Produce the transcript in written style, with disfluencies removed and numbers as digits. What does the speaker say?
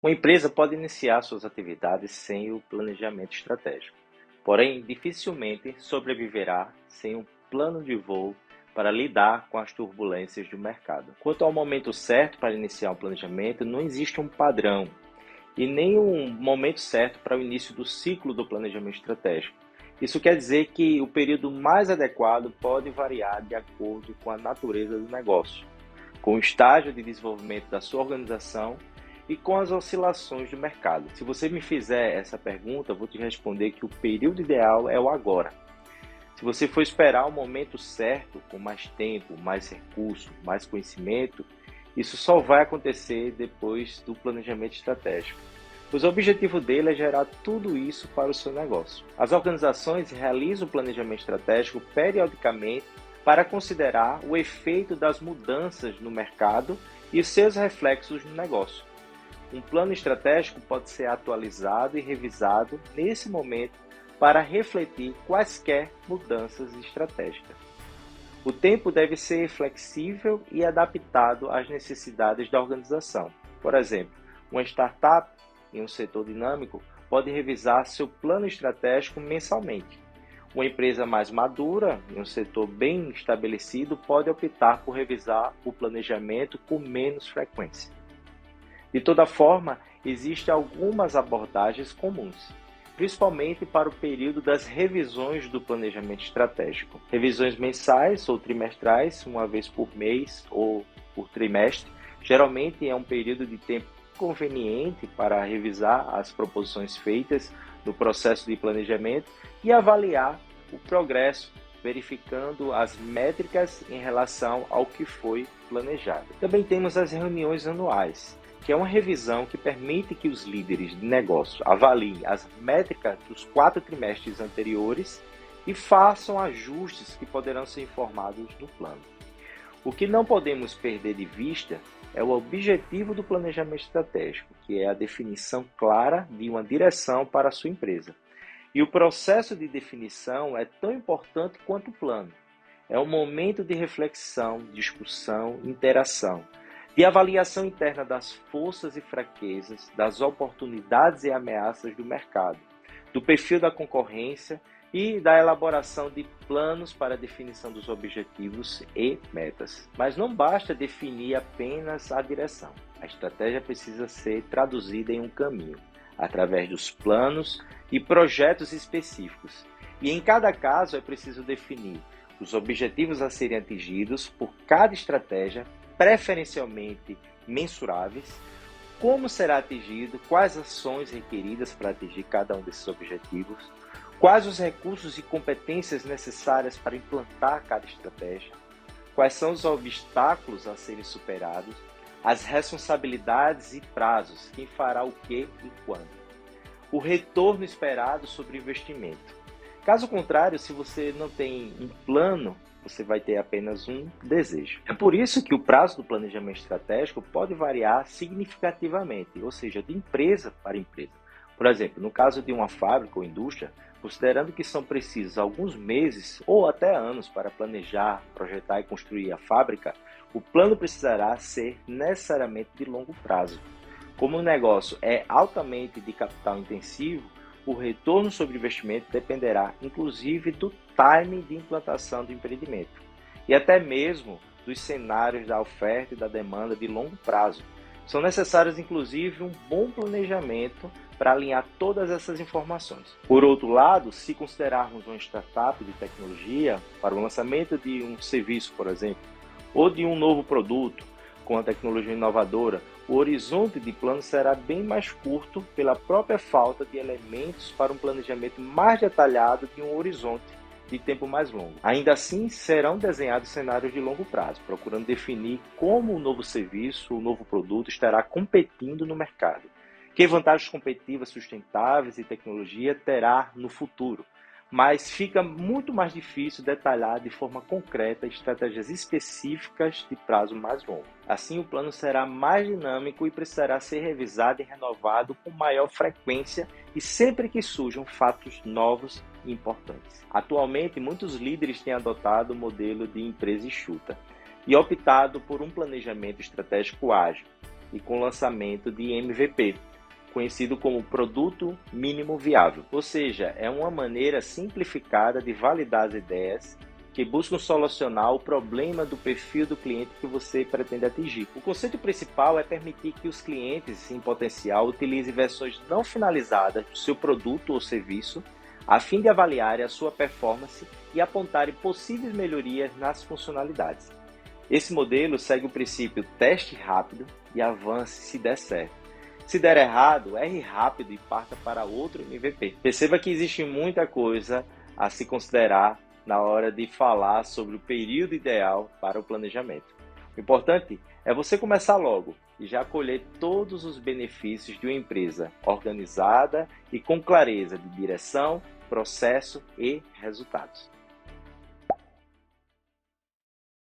Uma empresa pode iniciar suas atividades sem o planejamento estratégico, porém, dificilmente sobreviverá sem um plano de voo para lidar com as turbulências do mercado. Quanto ao momento certo para iniciar um planejamento, não existe um padrão e nem um momento certo para o início do ciclo do planejamento estratégico. Isso quer dizer que o período mais adequado pode variar de acordo com a natureza do negócio, com o estágio de desenvolvimento da sua organização e com as oscilações do mercado. Se você me fizer essa pergunta, eu vou te responder que o período ideal é o agora. Se você for esperar o momento certo, com mais tempo, mais recurso, mais conhecimento, isso só vai acontecer depois do planejamento estratégico. Pois o objetivo dele é gerar tudo isso para o seu negócio. As organizações realizam o planejamento estratégico periodicamente para considerar o efeito das mudanças no mercado e os seus reflexos no negócio. Um plano estratégico pode ser atualizado e revisado nesse momento para refletir quaisquer mudanças estratégicas. O tempo deve ser flexível e adaptado às necessidades da organização. Por exemplo, uma startup em um setor dinâmico pode revisar seu plano estratégico mensalmente. Uma empresa mais madura, em um setor bem estabelecido, pode optar por revisar o planejamento com menos frequência. De toda forma, existem algumas abordagens comuns, principalmente para o período das revisões do planejamento estratégico. Revisões mensais ou trimestrais, uma vez por mês ou por trimestre, geralmente é um período de tempo conveniente para revisar as proposições feitas no processo de planejamento e avaliar o progresso, verificando as métricas em relação ao que foi planejado. Também temos as reuniões anuais, que é uma revisão que permite que os líderes de negócio avaliem as métricas dos 4 trimestres anteriores e façam ajustes que poderão ser informados no plano. O que não podemos perder de vista é o objetivo do planejamento estratégico, que é a definição clara de uma direção para a sua empresa. E o processo de definição é tão importante quanto o plano. É um momento de reflexão, discussão, interação, de avaliação interna das forças e fraquezas, das oportunidades e ameaças do mercado, do perfil da concorrência e da elaboração de planos para a definição dos objetivos e metas. Mas não basta definir apenas a direção. A estratégia precisa ser traduzida em um caminho, através dos planos e projetos específicos. E em cada caso é preciso definir os objetivos a serem atingidos por cada estratégia, preferencialmente mensuráveis, como será atingido, quais ações requeridas para atingir cada um desses objetivos, quais os recursos e competências necessárias para implantar cada estratégia, quais são os obstáculos a serem superados, as responsabilidades e prazos, quem fará o que e quando, o retorno esperado sobre o investimento. Caso contrário, se você não tem um plano, você vai ter apenas um desejo. É por isso que o prazo do planejamento estratégico pode variar significativamente, ou seja, de empresa para empresa. Por exemplo, no caso de uma fábrica ou indústria, considerando que são precisos alguns meses ou até anos para planejar, projetar e construir a fábrica, o plano precisará ser necessariamente de longo prazo. Como o negócio é altamente de capital intensivo, o retorno sobre investimento dependerá, inclusive, do timing de implantação do empreendimento e até mesmo dos cenários da oferta e da demanda de longo prazo. São necessários, inclusive, um bom planejamento para alinhar todas essas informações. Por outro lado, se considerarmos uma startup de tecnologia para o lançamento de um serviço, por exemplo, ou de um novo produto com a tecnologia inovadora, o horizonte de plano será bem mais curto pela própria falta de elementos para um planejamento mais detalhado de um horizonte de tempo mais longo. Ainda assim, serão desenhados cenários de longo prazo, procurando definir como o novo serviço, o novo produto estará competindo no mercado, que vantagens competitivas sustentáveis e tecnologia terá no futuro. Mas fica muito mais difícil detalhar de forma concreta estratégias específicas de prazo mais longo. Assim, o plano será mais dinâmico e precisará ser revisado e renovado com maior frequência e sempre que surjam fatos novos e importantes. Atualmente, muitos líderes têm adotado o modelo de empresa enxuta e optado por um planejamento estratégico ágil e com lançamento de MVP, conhecido como produto mínimo viável, ou seja, é uma maneira simplificada de validar as ideias que buscam solucionar o problema do perfil do cliente que você pretende atingir. O conceito principal é permitir que os clientes em potencial utilizem versões não finalizadas do seu produto ou serviço, a fim de avaliarem a sua performance e apontarem possíveis melhorias nas funcionalidades. Esse modelo segue o princípio teste rápido e avance se der certo. Se der errado, erre rápido e parta para outro MVP. Perceba que existe muita coisa a se considerar na hora de falar sobre o período ideal para o planejamento. O importante é você começar logo e já colher todos os benefícios de uma empresa organizada e com clareza de direção, processo e resultados.